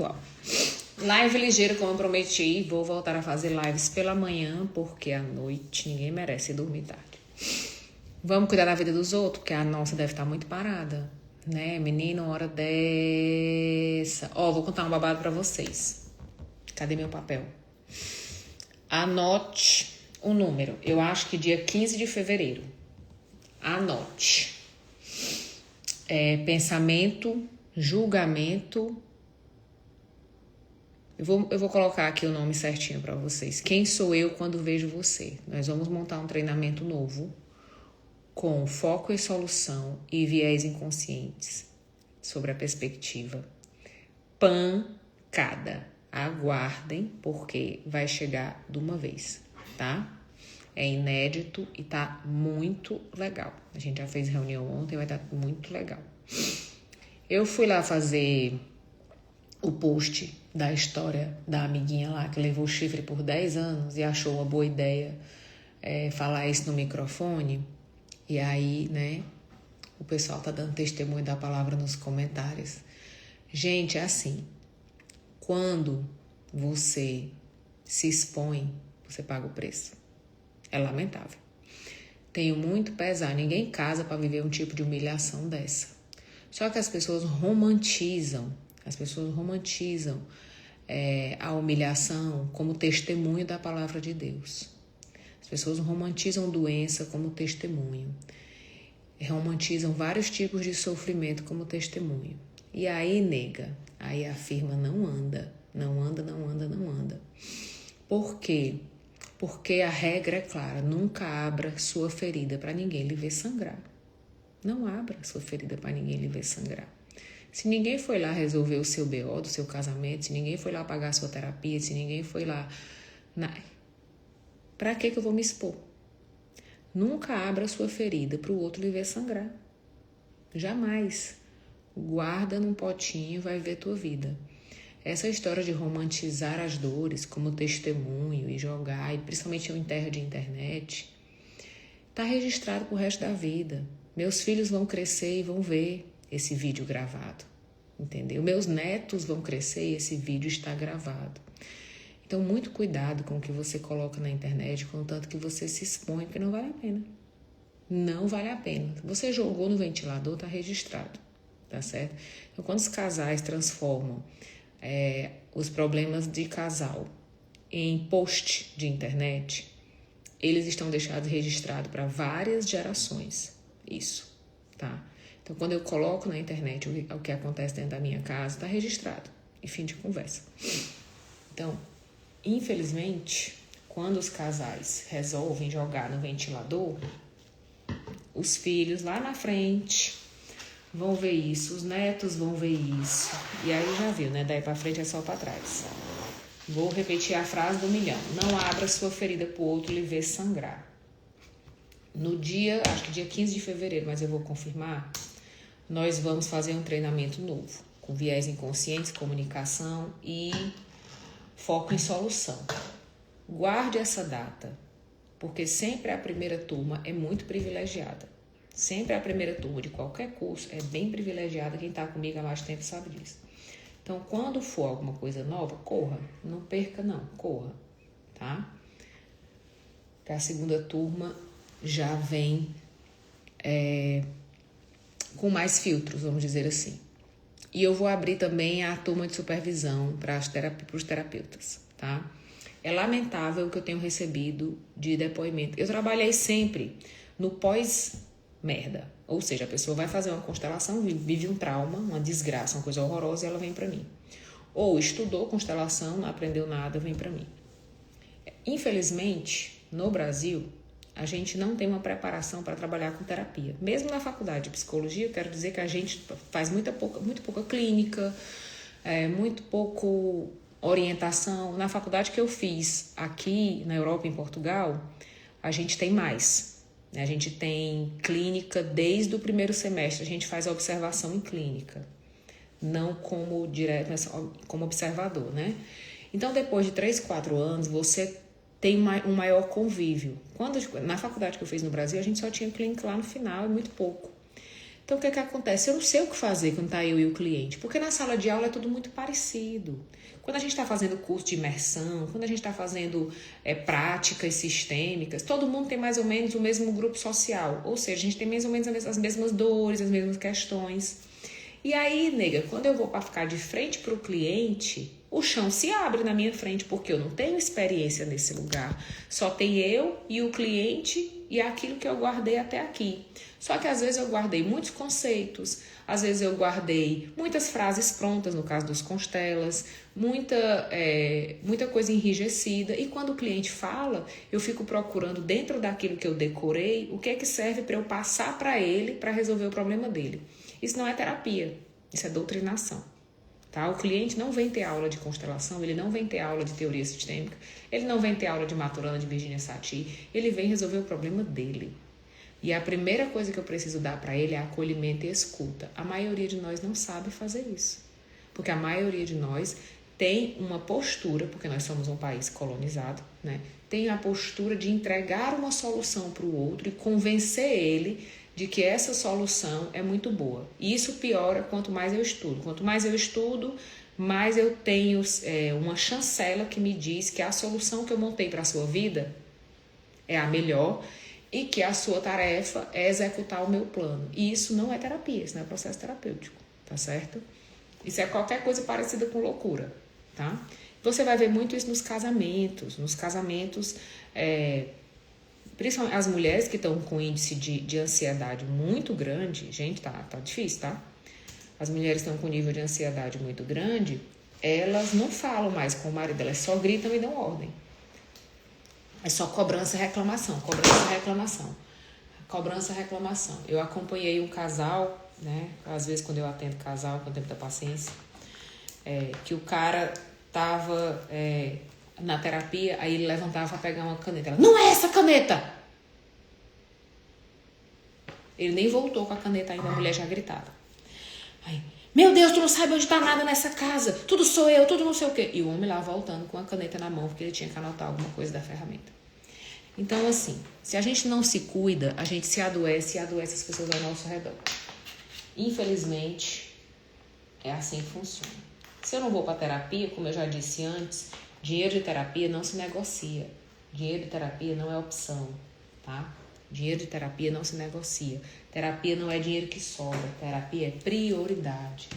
virtual. Live ligeira, como eu prometi. Vou voltar a fazer lives pela manhã, porque à noite ninguém merece dormir tarde. Vamos cuidar da vida dos outros, porque a nossa deve estar muito parada, né? Menino, hora dessa. Vou contar um babado pra vocês. Cadê meu papel? Anote o número. Eu acho que dia 15 de fevereiro. Anote. Pensamento, julgamento. Eu vou colocar aqui o nome certinho para vocês. Quem sou eu quando vejo você? Nós vamos montar um treinamento novo com foco e solução e viés inconscientes sobre a perspectiva. Pancada. Aguardem, porque vai chegar de uma vez, tá? É inédito e tá muito legal. A gente já fez reunião ontem, vai estar muito legal. Eu fui lá fazer o post da história da amiguinha lá que levou chifre por 10 anos e achou uma boa ideia falar isso no microfone. E aí, né, o pessoal tá dando testemunho da palavra nos comentários. Gente, é assim, quando você se expõe, você paga o preço. É lamentável. Tenho muito pesar. Ninguém casa para viver um tipo de humilhação dessa. Só que as pessoas romantizam. A humilhação como testemunho da palavra de Deus. As pessoas romantizam doença como testemunho. Romantizam vários tipos de sofrimento como testemunho. E aí nega. Aí afirma não anda. Não anda. Por quê? Porque a regra é clara. Nunca abra sua ferida para ninguém lhe ver sangrar. Não abra sua ferida para ninguém lhe ver sangrar. Se ninguém foi lá resolver o seu BO do seu casamento, se ninguém foi lá pagar a sua terapia, se ninguém foi lá... Para que eu vou me expor? Nunca abra sua ferida para o outro lhe ver sangrar. Jamais. Guarda num potinho e vai ver tua vida. Essa história de romantizar as dores como testemunho e jogar, e principalmente em terra de internet, tá registrado pro resto da vida. Meus filhos vão crescer e vão ver esse vídeo gravado, entendeu? Meus netos vão crescer e esse vídeo está gravado. Então, muito cuidado com o que você coloca na internet, contanto que você se expõe, porque não vale a pena. Não vale a pena. Você jogou no ventilador, tá registrado, tá certo? Então, quando os casais transformam os problemas de casal em post de internet, eles estão deixados registrados para várias gerações. Isso, tá? Então, quando eu coloco na internet o que acontece dentro da minha casa, está registrado. E fim de conversa. Então, infelizmente, quando os casais resolvem jogar no ventilador, os filhos lá na frente vão ver isso, os netos vão ver isso. E aí já viu, né? Daí pra frente é só pra trás. Vou repetir a frase do milhão. Não abra sua ferida pro outro lhe ver sangrar. No dia, acho que dia 15 de fevereiro, mas eu vou confirmar, nós vamos fazer um treinamento novo, com viés inconscientes, comunicação e foco em solução. Guarde essa data, porque sempre a primeira turma é muito privilegiada. Sempre a primeira turma de qualquer curso é bem privilegiada. Quem está comigo há mais tempo sabe disso. Então, quando for alguma coisa nova, corra. Não perca, não. Corra, tá? Porque a segunda turma já vem com mais filtros, vamos dizer assim. E eu vou abrir também a turma de supervisão para os terapeutas, tá? É lamentável o que eu tenho recebido de depoimento. Eu trabalhei sempre no pós-merda. Ou seja, a pessoa vai fazer uma constelação, vive um trauma, uma desgraça, uma coisa horrorosa e ela vem para mim. Ou estudou constelação, não aprendeu nada, vem para mim. Infelizmente, no Brasil, a gente não tem uma preparação para trabalhar com terapia. Mesmo na faculdade de psicologia, eu quero dizer que a gente faz muito pouca clínica, muito pouco orientação. Na faculdade que eu fiz aqui na Europa, em Portugal, a gente tem mais. A gente tem clínica desde o primeiro semestre, a gente faz a observação em clínica, não como direto, mas como observador, né? Então, depois de 3, 4 anos, você tem um maior convívio. Na faculdade que eu fiz no Brasil, a gente só tinha clínica lá no final e muito pouco. Então, o que acontece? Eu não sei o que fazer quando está eu e o cliente, porque na sala de aula é tudo muito parecido. Quando a gente está fazendo curso de imersão, quando a gente está fazendo práticas sistêmicas, todo mundo tem mais ou menos o mesmo grupo social, ou seja, a gente tem mais ou menos as mesmas dores, as mesmas questões. E aí, nega, quando eu vou para ficar de frente para o cliente, o chão se abre na minha frente, porque eu não tenho experiência nesse lugar. Só tem eu e o cliente e aquilo que eu guardei até aqui. Só que às vezes eu guardei muitos conceitos, às vezes eu guardei muitas frases prontas, no caso dos constelas, muita coisa enrijecida. E quando o cliente fala, eu fico procurando dentro daquilo que eu decorei, o que é que serve para eu passar para ele para resolver o problema dele. Isso não é terapia, isso é doutrinação. Tá? O cliente não vem ter aula de constelação, ele não vem ter aula de teoria sistêmica, ele não vem ter aula de Maturana, de Virginia Satir, ele vem resolver o problema dele. E a primeira coisa que eu preciso dar para ele é acolhimento e escuta. A maioria de nós não sabe fazer isso, porque a maioria de nós tem uma postura, porque nós somos um país colonizado, né? Tem a postura de entregar uma solução para o outro e convencer ele de que essa solução é muito boa. E isso piora quanto mais eu estudo. Quanto mais eu estudo, mais eu tenho uma chancela que me diz que a solução que eu montei para a sua vida é a melhor e que a sua tarefa é executar o meu plano. E isso não é terapia, isso não é processo terapêutico, tá certo? Isso é qualquer coisa parecida com loucura, tá? Você vai ver muito isso nos casamentos. Principalmente as mulheres que estão com índice de ansiedade muito grande, gente, tá difícil, tá? As mulheres estão com nível de ansiedade muito grande, elas não falam mais com o marido, elas só gritam e dão ordem. É só cobrança e reclamação, cobrança e reclamação. Eu acompanhei um casal, né? Às vezes quando eu atendo casal, com o tempo da paciência, que o cara tava na terapia, aí ele levantava pra pegar uma caneta. Ela, não é essa caneta! Ele nem voltou com a caneta ainda, a mulher já gritava. Aí, meu Deus, tu não sabe onde tá nada nessa casa, tudo sou eu, tudo não sei o quê. E o homem lá voltando com a caneta na mão, porque ele tinha que anotar alguma coisa da ferramenta. Então, assim, se a gente não se cuida, a gente se adoece e adoece as pessoas ao nosso redor. Infelizmente, é assim que funciona. Se eu não vou para terapia, como eu já disse antes, dinheiro de terapia não se negocia. Dinheiro de terapia não é opção, tá? Dinheiro de terapia não se negocia. Terapia não é dinheiro que sobra. Terapia é prioridade.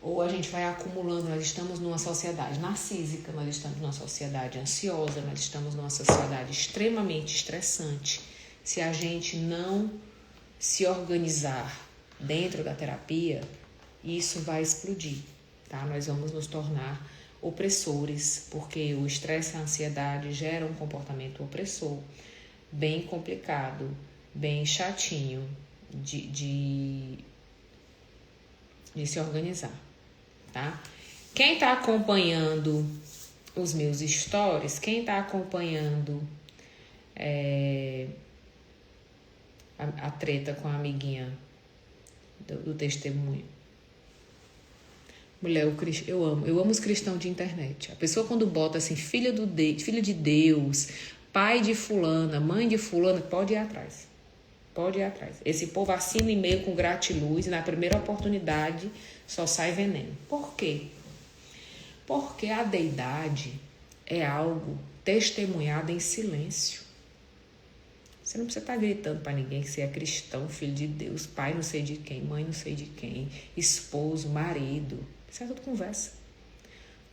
Ou a gente vai acumulando, nós estamos numa sociedade narcísica, nós estamos numa sociedade ansiosa, nós estamos numa sociedade extremamente estressante. Se a gente não se organizar dentro da terapia, isso vai explodir, tá? Nós vamos nos tornar opressores, porque o estresse e a ansiedade geram um comportamento opressor, bem complicado, bem chatinho de se organizar, tá? Quem tá acompanhando os meus stories, quem tá acompanhando a treta com a amiguinha do testemunho. Mulher, eu amo os cristãos de internet. A pessoa quando bota assim, filho de Deus, pai de fulana, mãe de fulana, pode ir atrás. Pode ir atrás. Esse povo assina e-mail com gratiluz e na primeira oportunidade só sai veneno. Por quê? Porque a deidade é algo testemunhado em silêncio. Você não precisa estar gritando para ninguém que você é cristão, filho de Deus, pai não sei de quem, mãe não sei de quem, esposo, marido. Isso é tudo conversa.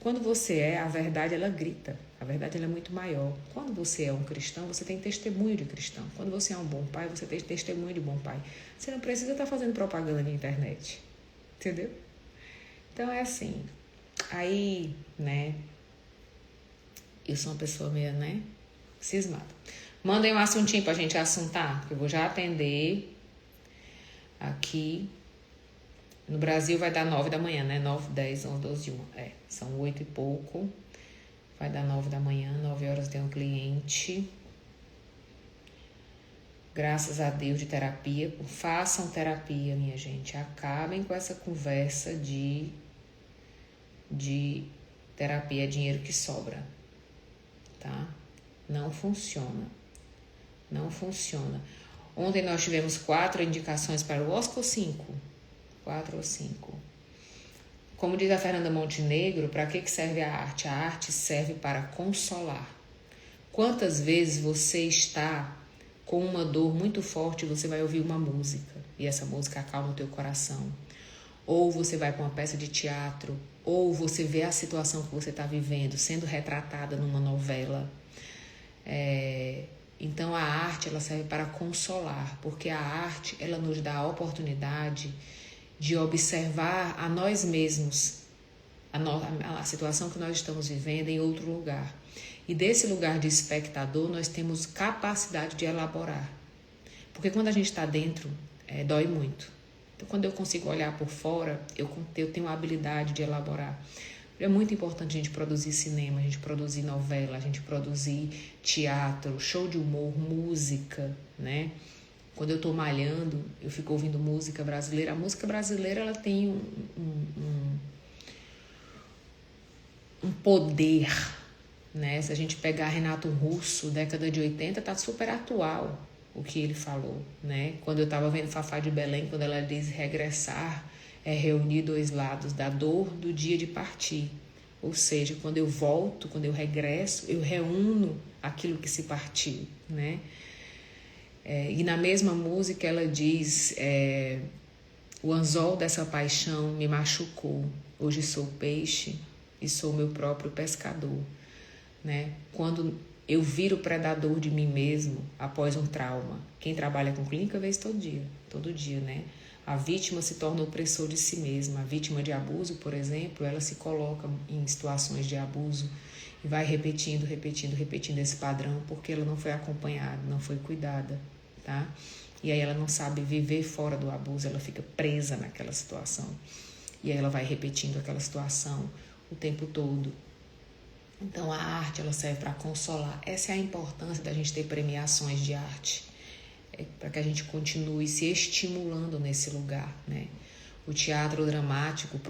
Quando você a verdade ela grita. A verdade ela é muito maior. Quando você é um cristão, você tem testemunho de cristão. Quando você é um bom pai, você tem testemunho de bom pai. Você não precisa estar fazendo propaganda na internet. Entendeu? Então é assim. Aí, né? Eu sou uma pessoa meio, né? Cismada. Mandem um assuntinho pra gente assuntar, que eu vou já atender aqui. No Brasil vai dar 9 da manhã, né? 9, 10, 11, 12, 1. São 8 e pouco. Vai dar 9 da manhã, 9 horas tem um cliente. Graças a Deus de terapia. Façam terapia, minha gente. Acabem com essa conversa de terapia é dinheiro que sobra. Tá? Não funciona. Não funciona. Ontem nós tivemos 4 indicações para o Oscar ou 5? 4 ou 5. Como diz a Fernanda Montenegro, para que serve a arte? A arte serve para consolar. Quantas vezes você está com uma dor muito forte e você vai ouvir uma música e essa música acalma o teu coração? Ou você vai para uma peça de teatro, ou você vê a situação que você está vivendo sendo retratada numa novela. Então a arte ela serve para consolar, porque a arte ela nos dá a oportunidade de observar a nós mesmos, a situação que nós estamos vivendo em outro lugar. E desse lugar de espectador nós temos capacidade de elaborar. Porque quando a gente está dentro, dói muito. Então quando eu consigo olhar por fora, eu tenho a habilidade de elaborar. É muito importante a gente produzir cinema, a gente produzir novela, a gente produzir teatro, show de humor, música, né? Quando eu estou malhando, eu fico ouvindo música brasileira. A música brasileira ela tem um poder, né? Se a gente pegar Renato Russo, década de 80, tá super atual o que ele falou, né? Quando eu estava vendo Fafá de Belém, quando ela diz regressar, é reunir dois lados da dor do dia de partir. Ou seja, quando eu volto, quando eu regresso, eu reúno aquilo que se partiu, né? E na mesma música ela diz, o anzol dessa paixão me machucou, hoje sou peixe e sou meu próprio pescador, né? Quando eu viro predador de mim mesmo após um trauma. Quem trabalha com clínica vê isso todo dia, né? A vítima se torna opressor de si mesma. A vítima de abuso, por exemplo, ela se coloca em situações de abuso e vai repetindo esse padrão porque ela não foi acompanhada, não foi cuidada, tá? E aí ela não sabe viver fora do abuso, ela fica presa naquela situação. E aí ela vai repetindo aquela situação o tempo todo. Então a arte ela serve para consolar. Essa é a importância da gente ter premiações de arte. Para que a gente continue se estimulando nesse lugar, né? O teatro dramático,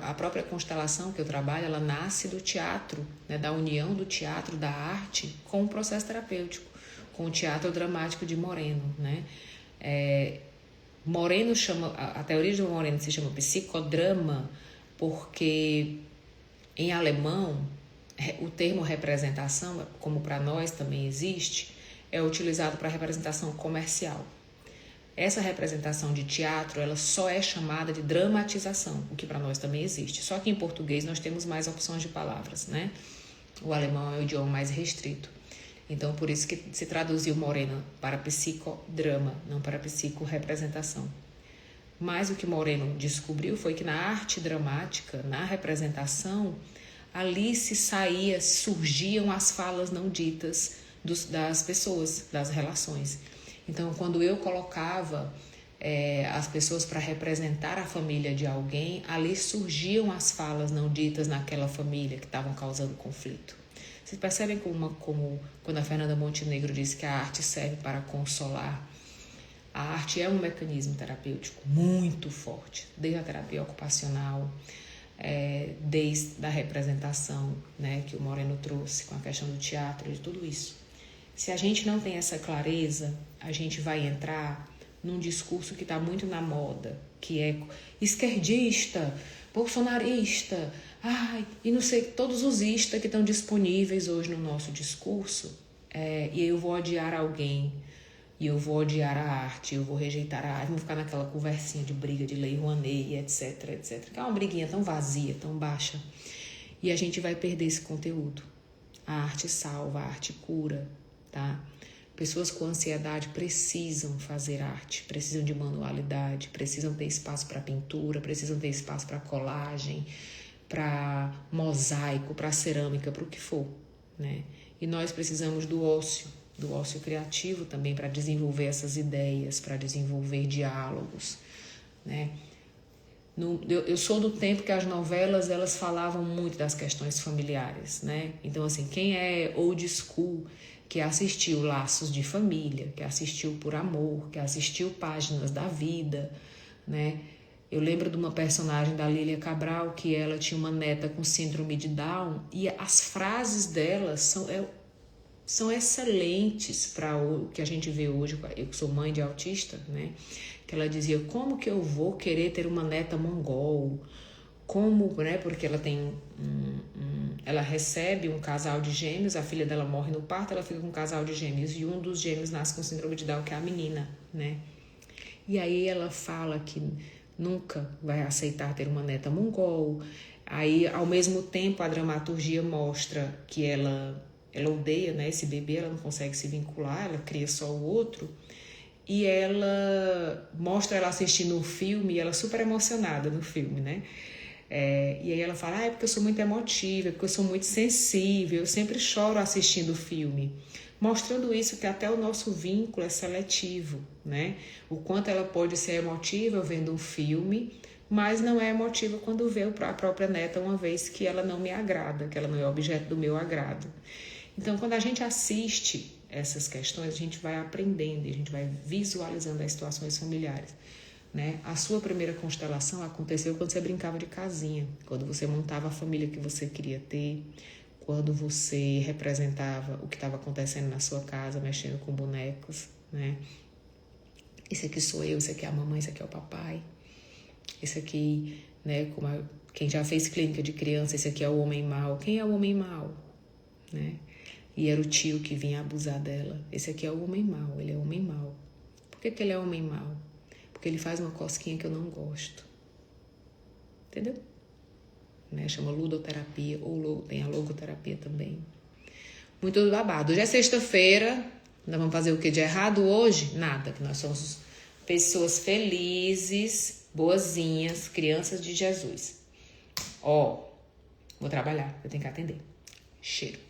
a própria constelação que eu trabalho, ela nasce do teatro, né? Da união do teatro, da arte com o processo terapêutico, com o teatro dramático de Moreno, né? Moreno chama, a teoria de Moreno se chama psicodrama, porque em alemão o termo representação, como para nós também existe, é utilizado para representação comercial. Essa representação de teatro, ela só é chamada de dramatização, o que para nós também existe. Só que em português nós temos mais opções de palavras, né? O alemão é o idioma mais restrito. Então, por isso que se traduziu Moreno para psicodrama, não para psicorrepresentação. Mas o que Moreno descobriu foi que na arte dramática, na representação, ali surgiam as falas não ditas das pessoas, das relações. Então, quando eu colocava as pessoas para representar a família de alguém, ali surgiam as falas não ditas naquela família que estavam causando conflito. Vocês percebem como quando a Fernanda Montenegro disse que a arte serve para consolar? A arte é um mecanismo terapêutico muito forte, desde a terapia ocupacional, desde a representação, né, que o Moreno trouxe com a questão do teatro, de tudo isso. Se a gente não tem essa clareza, a gente vai entrar num discurso que está muito na moda, que é esquerdista, bolsonarista, e não sei, todos os istas que estão disponíveis hoje no nosso discurso, e eu vou odiar alguém, e eu vou odiar a arte, eu vou rejeitar a arte, vou ficar naquela conversinha de briga de Lei Rouanet, etc, etc, que é uma briguinha tão vazia, tão baixa, e a gente vai perder esse conteúdo. A arte salva, a arte cura, tá? Pessoas com ansiedade precisam fazer arte, precisam de manualidade, precisam ter espaço para pintura, precisam ter espaço para colagem, para mosaico, para cerâmica, para o que for, né? E nós precisamos do ócio criativo também para desenvolver essas ideias, para desenvolver diálogos, né? Eu sou do tempo que as novelas elas falavam muito das questões familiares, né? Então, assim, quem é old school, que assistiu Laços de Família, que assistiu Por Amor, que assistiu Páginas da Vida, né? Eu lembro de uma personagem da Lília Cabral, que ela tinha uma neta com síndrome de Down, e as frases dela são excelentes para o que a gente vê hoje. Eu que sou mãe de autista, né? Que ela dizia, como que eu vou querer ter uma neta mongol? Como, né? Porque ela tem ela recebe um casal de gêmeos, a filha dela morre no parto, ela fica com um casal de gêmeos e um dos gêmeos nasce com síndrome de Down, que é a menina, né? E aí ela fala que nunca vai aceitar ter uma neta mongol. Aí, ao mesmo tempo, a dramaturgia mostra que ela odeia, né, esse bebê, ela não consegue se vincular, ela cria só o outro. E ela mostra ela assistindo o filme e ela super emocionada no filme, né? E aí ela fala, é porque eu sou muito emotiva, é porque eu sou muito sensível, eu sempre choro assistindo o filme. Mostrando isso que até o nosso vínculo é seletivo, né? O quanto ela pode ser emotiva vendo um filme, mas não é emotiva quando vê a própria neta, uma vez que ela não me agrada, que ela não é objeto do meu agrado. Então, quando a gente assiste essas questões, a gente vai aprendendo e a gente vai visualizando as situações familiares, né? A sua primeira constelação aconteceu quando você brincava de casinha, quando você montava a família que você queria ter, quando você representava o que estava acontecendo na sua casa, mexendo com bonecos, né? Esse aqui sou eu, esse aqui é a mamãe, esse aqui é o papai. Esse aqui, né, quem já fez clínica de criança, esse aqui é o homem mau. Quem é o homem mau? Né? E era o tio que vinha abusar dela. Esse aqui é o homem mau, ele é o homem mau. Por que ele é homem mau? Porque ele faz uma cosquinha que eu não gosto. Entendeu? Né? Chama ludoterapia, ou tem a logoterapia também. Muito babado. Hoje é sexta-feira, nós vamos fazer o que de errado hoje? Nada, que nós somos pessoas felizes, boazinhas, crianças de Jesus. Vou trabalhar, eu tenho que atender. Cheiro.